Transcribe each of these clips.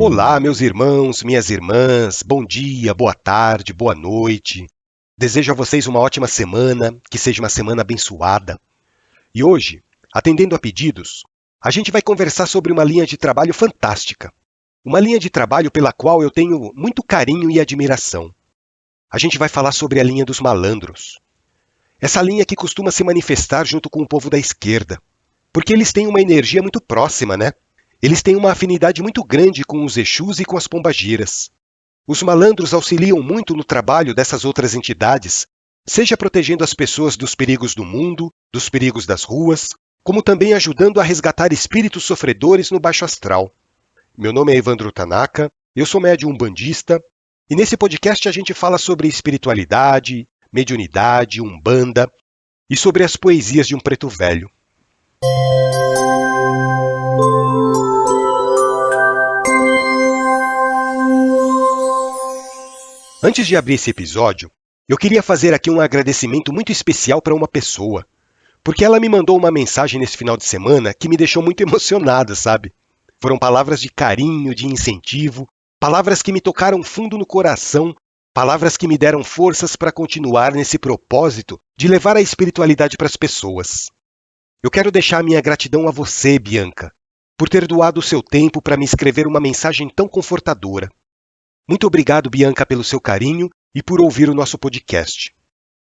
Olá, meus irmãos, minhas irmãs, bom dia, boa tarde, boa noite. Desejo a vocês uma ótima semana, que seja uma semana abençoada. E hoje, atendendo a pedidos, a gente vai conversar sobre uma linha de trabalho fantástica. Uma linha de trabalho pela qual eu tenho muito carinho e admiração. A gente vai falar sobre a linha dos malandros. Essa linha que costuma se manifestar junto com o povo da esquerda. Porque eles têm uma energia muito próxima, né? Eles têm uma afinidade muito grande com os Exus e com as pombagiras. Os malandros auxiliam muito no trabalho dessas outras entidades, seja protegendo as pessoas dos perigos do mundo, dos perigos das ruas, como também ajudando a resgatar espíritos sofredores no baixo astral. Meu nome é Evandro Tanaka, eu sou médium umbandista, e nesse podcast a gente fala sobre espiritualidade, mediunidade, umbanda e sobre as poesias de um preto velho. Antes de abrir esse episódio, eu queria fazer aqui um agradecimento muito especial para uma pessoa, porque ela me mandou uma mensagem nesse final de semana que me deixou muito emocionada, sabe? Foram palavras de carinho, de incentivo, palavras que me tocaram fundo no coração, palavras que me deram forças para continuar nesse propósito de levar a espiritualidade para as pessoas. Eu quero deixar minha gratidão a você, Bianca, por ter doado o seu tempo para me escrever uma mensagem tão confortadora. Muito obrigado, Bianca, pelo seu carinho e por ouvir o nosso podcast.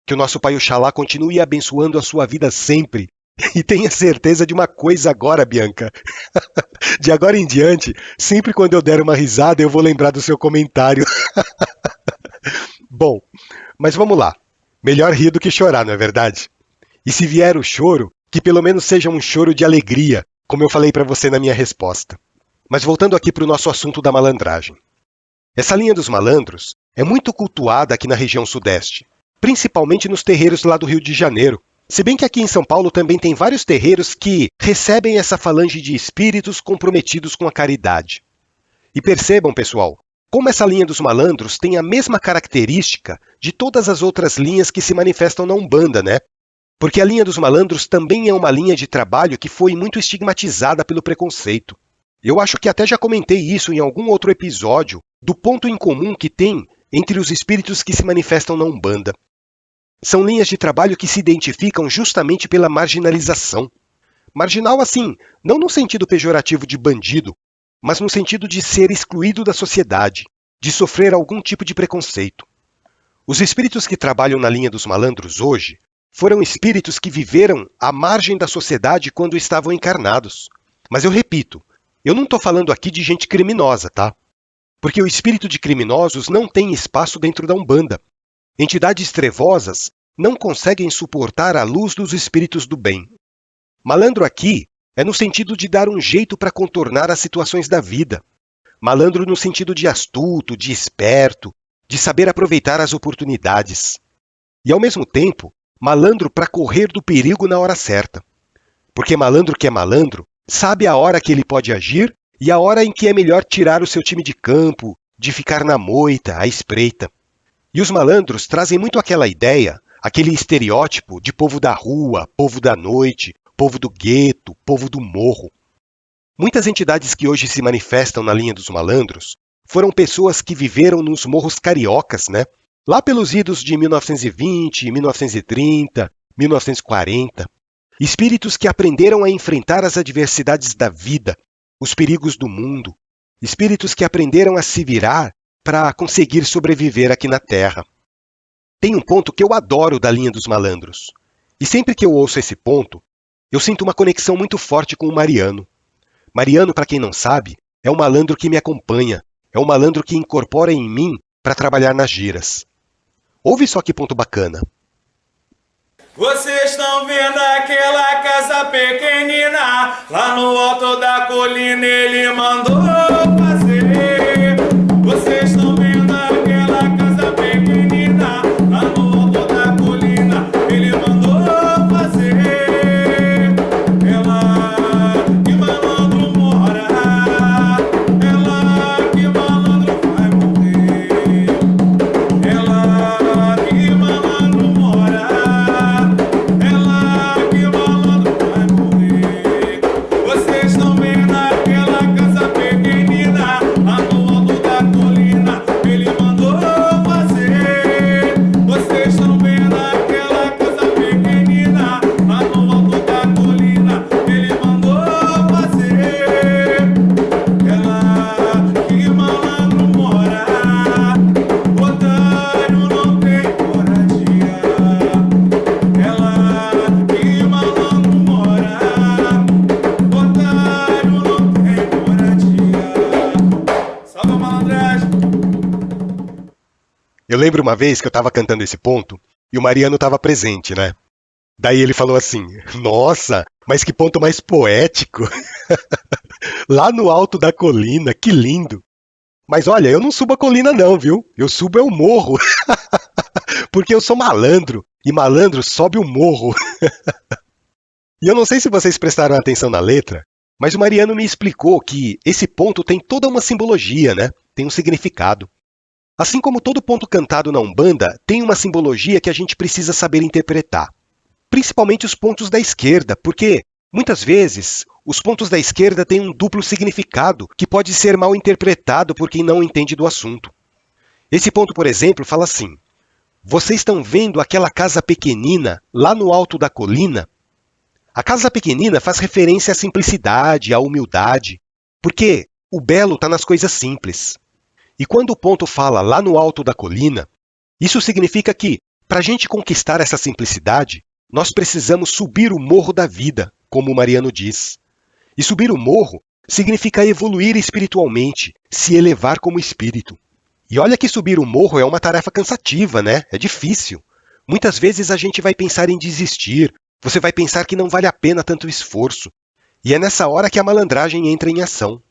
Que o nosso Pai Oxalá continue abençoando a sua vida sempre. E tenha certeza de uma coisa agora, Bianca. De agora em diante, sempre quando eu der uma risada, eu vou lembrar do seu comentário. Bom, mas vamos lá. Melhor rir do que chorar, não é verdade? E se vier o choro, que pelo menos seja um choro de alegria, como eu falei para você na minha resposta. Mas voltando aqui para o nosso assunto da malandragem. Essa linha dos malandros é muito cultuada aqui na região sudeste, principalmente nos terreiros lá do Rio de Janeiro. Se bem que aqui em São Paulo também tem vários terreiros que recebem essa falange de espíritos comprometidos com a caridade. E percebam, pessoal, como essa linha dos malandros tem a mesma característica de todas as outras linhas que se manifestam na Umbanda, né? Porque a linha dos malandros também é uma linha de trabalho que foi muito estigmatizada pelo preconceito. Eu acho que até já comentei isso em algum outro episódio, do ponto em comum que tem entre os espíritos que se manifestam na Umbanda. São linhas de trabalho que se identificam justamente pela marginalização. Marginal assim, não no sentido pejorativo de bandido, mas no sentido de ser excluído da sociedade, de sofrer algum tipo de preconceito. Os espíritos que trabalham na linha dos malandros hoje foram espíritos que viveram à margem da sociedade quando estavam encarnados. Mas eu repito, eu não estou falando aqui de gente criminosa, tá? Porque o espírito de criminosos não tem espaço dentro da Umbanda. Entidades trevosas não conseguem suportar a luz dos espíritos do bem. Malandro aqui é no sentido de dar um jeito para contornar as situações da vida. Malandro no sentido de astuto, de esperto, de saber aproveitar as oportunidades. E ao mesmo tempo, malandro para correr do perigo na hora certa. Porque malandro que é malandro sabe a hora que ele pode agir e a hora em que é melhor tirar o seu time de campo, de ficar na moita, à espreita. E os malandros trazem muito aquela ideia, aquele estereótipo de povo da rua, povo da noite, povo do gueto, povo do morro. Muitas entidades que hoje se manifestam na linha dos malandros foram pessoas que viveram nos morros cariocas, né? Lá pelos idos de 1920, 1930, 1940. Espíritos que aprenderam a enfrentar as adversidades da vida, os perigos do mundo. Espíritos que aprenderam a se virar para conseguir sobreviver aqui na Terra. Tem um ponto que eu adoro da linha dos malandros. E sempre que eu ouço esse ponto, eu sinto uma conexão muito forte com o Mariano. Mariano, para quem não sabe, é um malandro que me acompanha, é um malandro que incorpora em mim para trabalhar nas giras. Ouve só que ponto bacana. Vocês estão vendo aquela casa pequenina, lá no alto da colina ele mandou fazer. Vocês estão vendo aquela casa pequenina, lá no alto da colina ele mandou fazer. Ela que malandro mora, ela que malandro vai morrer. Ela que malandro mora, ela que malandro vai morrer. Vocês estão vendo aquela casa pequenina, lá Eu lembro uma vez que eu estava cantando esse ponto e o Mariano estava presente, né? Daí ele falou assim, nossa, mas que ponto mais poético. Lá no alto da colina, que lindo. Mas olha, eu não subo a colina não, viu? Eu subo é o morro. Porque eu sou malandro, e malandro sobe o morro. E eu não sei se vocês prestaram atenção na letra, mas o Mariano me explicou que esse ponto tem toda uma simbologia, né? Tem um significado. Assim como todo ponto cantado na Umbanda, tem uma simbologia que a gente precisa saber interpretar. Principalmente os pontos da esquerda, porque, muitas vezes, os pontos da esquerda têm um duplo significado que pode ser mal interpretado por quem não entende do assunto. Esse ponto, por exemplo, fala assim: vocês estão vendo aquela casa pequenina lá no alto da colina? A casa pequenina faz referência à simplicidade, à humildade, porque o belo está nas coisas simples. E quando o ponto fala lá no alto da colina, isso significa que, para a gente conquistar essa simplicidade, nós precisamos subir o morro da vida, como o Mariano diz. E subir o morro significa evoluir espiritualmente, se elevar como espírito. E olha que subir o morro é uma tarefa cansativa, né? É difícil. Muitas vezes a gente vai pensar em desistir, você vai pensar que não vale a pena tanto esforço. E é nessa hora que a malandragem entra em ação.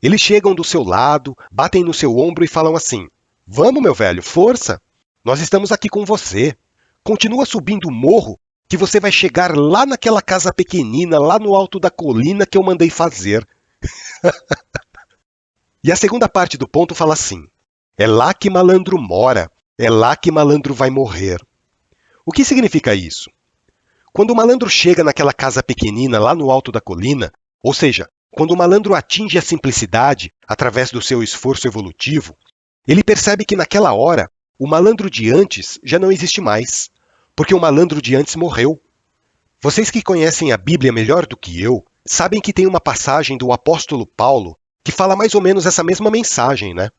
Eles chegam do seu lado, batem no seu ombro e falam assim: vamos, meu velho, força! Nós estamos aqui com você. Continua subindo o morro, que você vai chegar lá naquela casa pequenina, lá no alto da colina que eu mandei fazer. E a segunda parte do ponto fala assim: é lá que malandro mora, é lá que malandro vai morrer. O que significa isso? Quando o malandro chega naquela casa pequenina lá no alto da colina, ou seja, quando o malandro atinge a simplicidade através do seu esforço evolutivo, ele percebe que naquela hora o malandro de antes já não existe mais, porque o malandro de antes morreu. Vocês que conhecem a Bíblia melhor do que eu, sabem que tem uma passagem do apóstolo Paulo que fala mais ou menos essa mesma mensagem, né?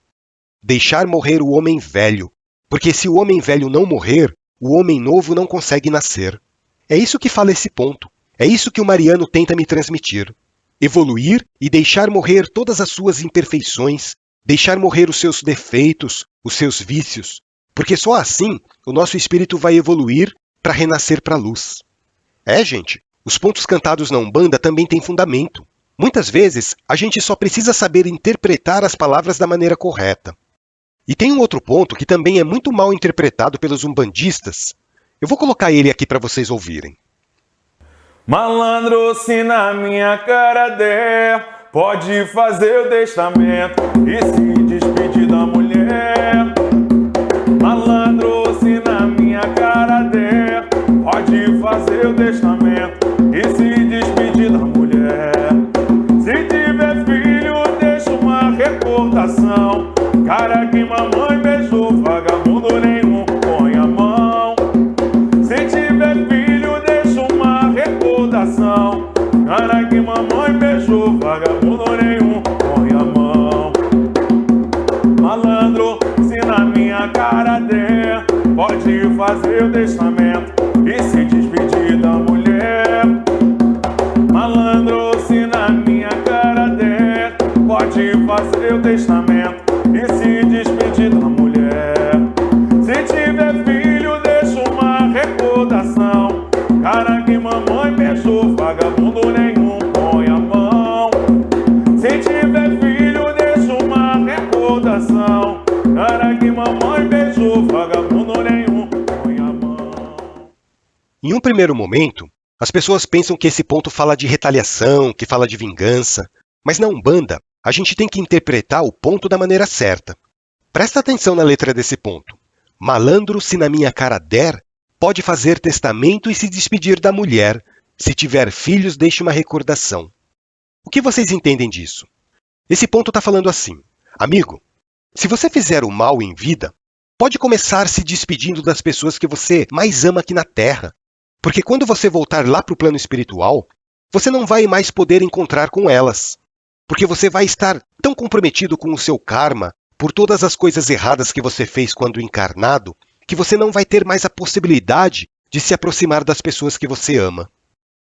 Deixar morrer o homem velho, porque se o homem velho não morrer, o homem novo não consegue nascer. É isso que fala esse ponto. É isso que o Mariano tenta me transmitir. Evoluir e deixar morrer todas as suas imperfeições, deixar morrer os seus defeitos, os seus vícios, porque só assim o nosso espírito vai evoluir para renascer para a luz. É, gente, os pontos cantados na Umbanda também têm fundamento. Muitas vezes, a gente só precisa saber interpretar as palavras da maneira correta. E tem um outro ponto que também é muito mal interpretado pelos umbandistas. Eu vou colocar ele aqui para vocês ouvirem. Malandro, se na minha cara der, pode fazer o testamento e se despedir da mulher. Malandro, se na minha cara der, pode fazer o testamento e se despedir da mulher. Se tiver filho, deixa uma recordação. Cara que mamãe beijou, vagabundo nenhum põe a mão. Se tiver filho, deixa uma recordação. Cara que mamãe beijou, vagabundo nenhum põe a mão. Malandro, se na minha cara der, pode fazer o testamento e se despedir da mulher. Malandro, se na minha cara der, pode fazer o testamento e se despedir da mulher. Se tiver filho, deixa uma recordação. Cara que mamãe beijou, vagabundo nenhum põe a mão. Se tiver filho, deixa uma recordação. Cara que mamãe beijou, vagabundo nenhum põe a mão. Em um primeiro momento, as pessoas pensam que esse ponto fala de retaliação, que fala de vingança, mas na Umbanda, a gente tem que interpretar o ponto da maneira certa. Presta atenção na letra desse ponto. Malandro, se na minha cara der, pode fazer testamento e se despedir da mulher. Se tiver filhos, deixe uma recordação. O que vocês entendem disso? Esse ponto está falando assim: amigo, se você fizer o mal em vida, pode começar se despedindo das pessoas que você mais ama aqui na Terra. Porque quando você voltar lá para o plano espiritual, você não vai mais poder encontrar com elas. Porque você vai estar tão comprometido com o seu karma, por todas as coisas erradas que você fez quando encarnado, que você não vai ter mais a possibilidade de se aproximar das pessoas que você ama.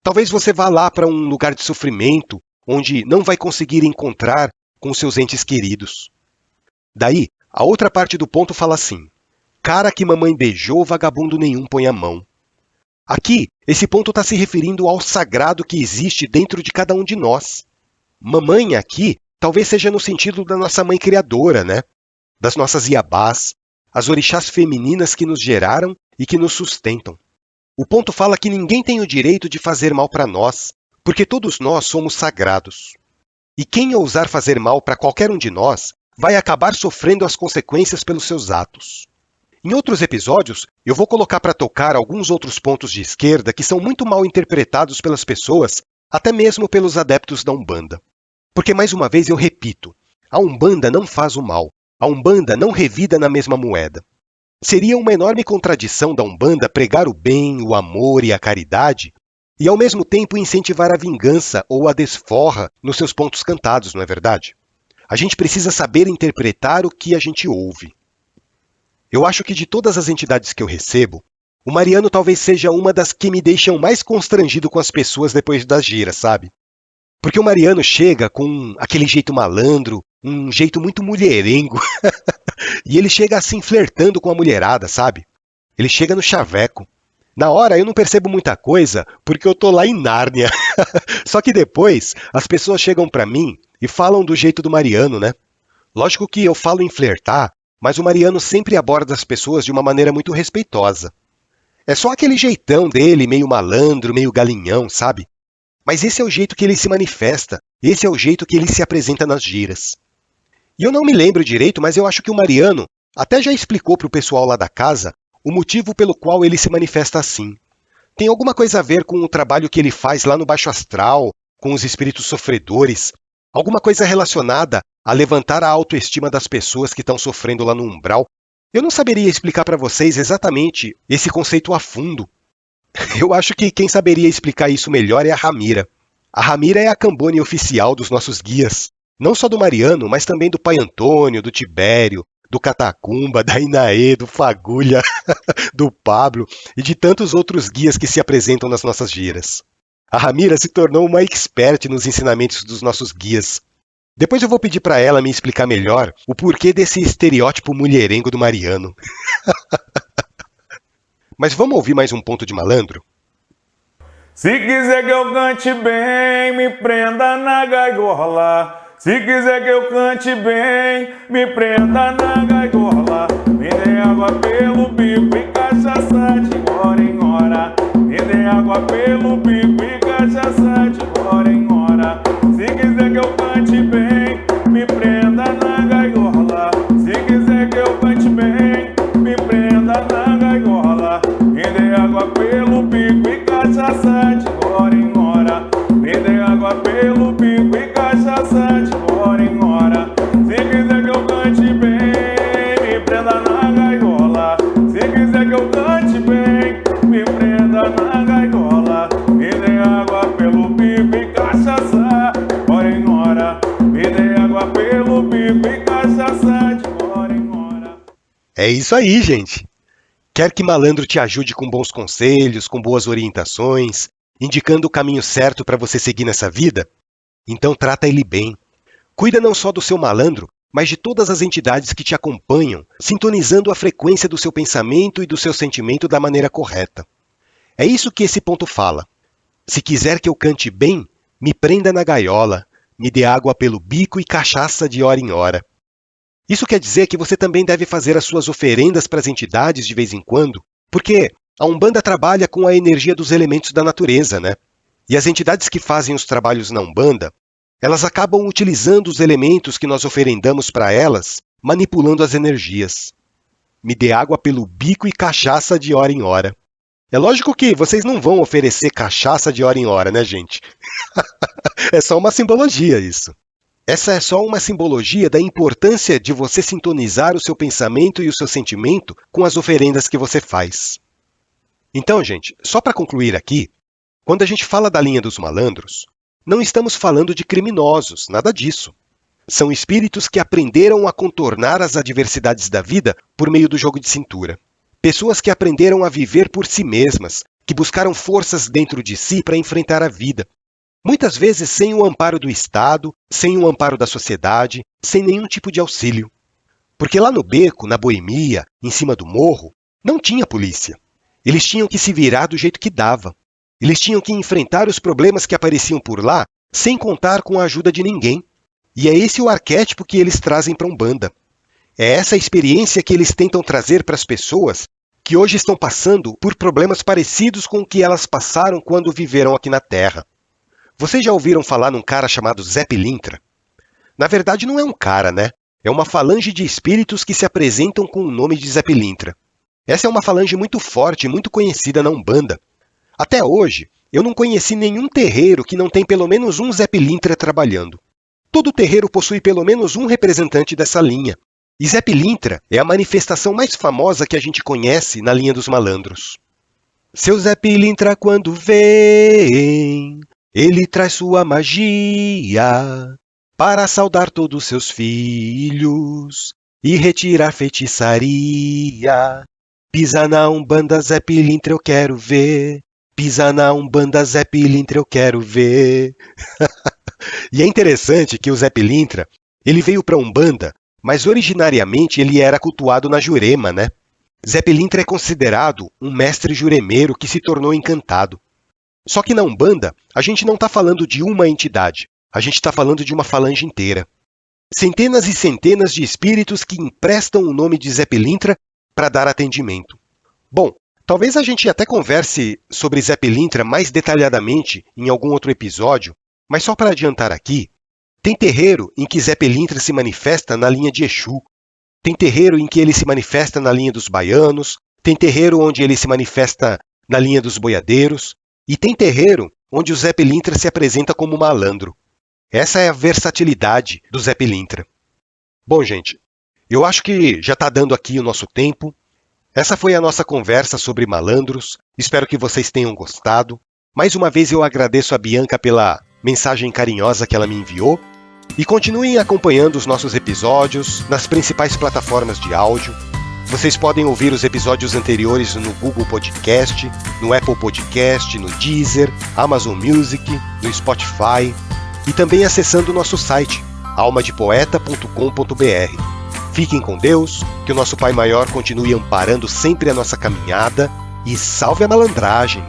Talvez você vá lá para um lugar de sofrimento, onde não vai conseguir encontrar com seus entes queridos. Daí, a outra parte do ponto fala assim: cara que mamãe beijou, vagabundo nenhum põe a mão. Aqui, esse ponto está se referindo ao sagrado que existe dentro de cada um de nós. Mamãe aqui talvez seja no sentido da nossa mãe criadora, né? Das nossas iabás, as orixás femininas que nos geraram e que nos sustentam. O ponto fala que ninguém tem o direito de fazer mal para nós, porque todos nós somos sagrados. E quem ousar fazer mal para qualquer um de nós vai acabar sofrendo as consequências pelos seus atos. Em outros episódios, eu vou colocar para tocar alguns outros pontos de esquerda que são muito mal interpretados pelas pessoas, até mesmo pelos adeptos da Umbanda. Porque, mais uma vez, eu repito, a Umbanda não faz o mal, a Umbanda não revida na mesma moeda. Seria uma enorme contradição da Umbanda pregar o bem, o amor e a caridade, e ao mesmo tempo incentivar a vingança ou a desforra nos seus pontos cantados, não é verdade? A gente precisa saber interpretar o que a gente ouve. Eu acho que de todas as entidades que eu recebo, o Mariano talvez seja uma das que me deixam mais constrangido com as pessoas depois das giras, sabe? Porque o Mariano chega com aquele jeito malandro, um jeito muito mulherengo, e ele chega assim flertando com a mulherada, sabe? Ele chega no chaveco. Na hora eu não percebo muita coisa, porque eu tô lá em Nárnia. Só que depois, as pessoas chegam pra mim e falam do jeito do Mariano, né? Lógico que eu falo em flertar, mas o Mariano sempre aborda as pessoas de uma maneira muito respeitosa. É só aquele jeitão dele, meio malandro, meio galinhão, sabe? Mas esse é o jeito que ele se manifesta, esse é o jeito que ele se apresenta nas giras. E eu não me lembro direito, mas eu acho que o Mariano até já explicou para o pessoal lá da casa o motivo pelo qual ele se manifesta assim. Tem alguma coisa a ver com o trabalho que ele faz lá no Baixo Astral, com os espíritos sofredores, alguma coisa relacionada a levantar a autoestima das pessoas que estão sofrendo lá no umbral. Eu não saberia explicar para vocês exatamente esse conceito a fundo. Eu acho que quem saberia explicar isso melhor é a Ramira. A Ramira é a Cambone oficial dos nossos guias. Não só do Mariano, mas também do Pai Antônio, do Tibério, do Catacumba, da Inaê, do Fagulha, do Pablo e de tantos outros guias que se apresentam nas nossas giras. A Ramira se tornou uma expert nos ensinamentos dos nossos guias. Depois eu vou pedir para ela me explicar melhor o porquê desse estereótipo mulherengo do Mariano. Mas vamos ouvir mais um ponto de malandro? Se quiser que eu cante bem, me prenda na gaiola. Se quiser que eu cante bem, me prenda na gaiola. Me dê água pelo bico e cachaça de hora em hora. Me dê água pelo bico e cachaça de hora em hora. Se quiser que eu cante bem, me prenda na gaiola. Se quiser que eu cante bem, me prenda na gaiola. Me dê água pelo bico e cachaça de hora em hora. Me dê água pelo bico e cachaça de hora em hora. Se quiser que eu cante bem, me prenda na gaiola. Se quiser que eu cante bem, me prenda na gaiola. Me dê água pelo bico e cachaça de hora em hora. Me dê água pelo bico e cachaça de hora em hora. É isso aí, gente! Quer que malandro te ajude com bons conselhos, com boas orientações, indicando o caminho certo para você seguir nessa vida? Então trata ele bem. Cuida não só do seu malandro, mas de todas as entidades que te acompanham, sintonizando a frequência do seu pensamento e do seu sentimento da maneira correta. É isso que esse ponto fala. Se quiser que eu cante bem, me prenda na gaiola, me dê água pelo bico e cachaça de hora em hora. Isso quer dizer que você também deve fazer as suas oferendas para as entidades de vez em quando, porque a Umbanda trabalha com a energia dos elementos da natureza, né? E as entidades que fazem os trabalhos na Umbanda, elas acabam utilizando os elementos que nós oferendamos para elas, manipulando as energias. Me dê água pelo bico e cachaça de hora em hora. É lógico que vocês não vão oferecer cachaça de hora em hora, né, gente? É só uma simbologia isso. Essa é só uma simbologia da importância de você sintonizar o seu pensamento e o seu sentimento com as oferendas que você faz. Então, gente, só para concluir aqui, quando a gente fala da linha dos malandros, não estamos falando de criminosos, nada disso. São espíritos que aprenderam a contornar as adversidades da vida por meio do jogo de cintura. Pessoas que aprenderam a viver por si mesmas, que buscaram forças dentro de si para enfrentar a vida. Muitas vezes sem o amparo do Estado, sem o amparo da sociedade, sem nenhum tipo de auxílio. Porque lá no beco, na boemia, em cima do morro, não tinha polícia. Eles tinham que se virar do jeito que dava. Eles tinham que enfrentar os problemas que apareciam por lá sem contar com a ajuda de ninguém. E é esse o arquétipo que eles trazem para a Umbanda. É essa experiência que eles tentam trazer para as pessoas que hoje estão passando por problemas parecidos com o que elas passaram quando viveram aqui na Terra. Vocês já ouviram falar num cara chamado Zé Pilintra? Na verdade não é um cara, né? É uma falange de espíritos que se apresentam com o nome de Zé Pilintra. Essa é uma falange muito forte e muito conhecida na Umbanda. Até hoje, eu não conheci nenhum terreiro que não tem pelo menos um Zé Pilintra trabalhando. Todo terreiro possui pelo menos um representante dessa linha. E Zé Pilintra é a manifestação mais famosa que a gente conhece na linha dos malandros. Seu Zé Pilintra quando vem, ele traz sua magia para saudar todos seus filhos e retirar feitiçaria. Pisa na Umbanda, Zé Pilintra, eu quero ver. Pisa na Umbanda, Zé Pilintra, eu quero ver. E é interessante que o Zé Pilintra, ele veio para a Umbanda, mas originariamente ele era cultuado na Jurema, né? Zé Pilintra é considerado um mestre juremeiro que se tornou encantado. Só que na Umbanda, a gente não está falando de uma entidade, a gente está falando de uma falange inteira. Centenas e centenas de espíritos que emprestam o nome de Zé Pilintra para dar atendimento. Bom, talvez a gente até converse sobre Zé Pilintra mais detalhadamente em algum outro episódio, mas só para adiantar aqui, tem terreiro em que Zé Pilintra se manifesta na linha de Exu, tem terreiro em que ele se manifesta na linha dos baianos, tem terreiro onde ele se manifesta na linha dos boiadeiros, e tem terreiro onde o Zé Pilintra se apresenta como malandro. Essa é a versatilidade do Zé Pilintra. Bom, gente, eu acho que já está dando aqui o nosso tempo. Essa foi a nossa conversa sobre malandros. Espero que vocês tenham gostado. Mais uma vez eu agradeço a Bianca pela mensagem carinhosa que ela me enviou. E continuem acompanhando os nossos episódios nas principais plataformas de áudio. Vocês podem ouvir os episódios anteriores no Google Podcast, no Apple Podcast, no Deezer, Amazon Music, no Spotify e também acessando o nosso site, almadepoeta.com.br. Fiquem com Deus, que o nosso Pai Maior continue amparando sempre a nossa caminhada e salve a malandragem!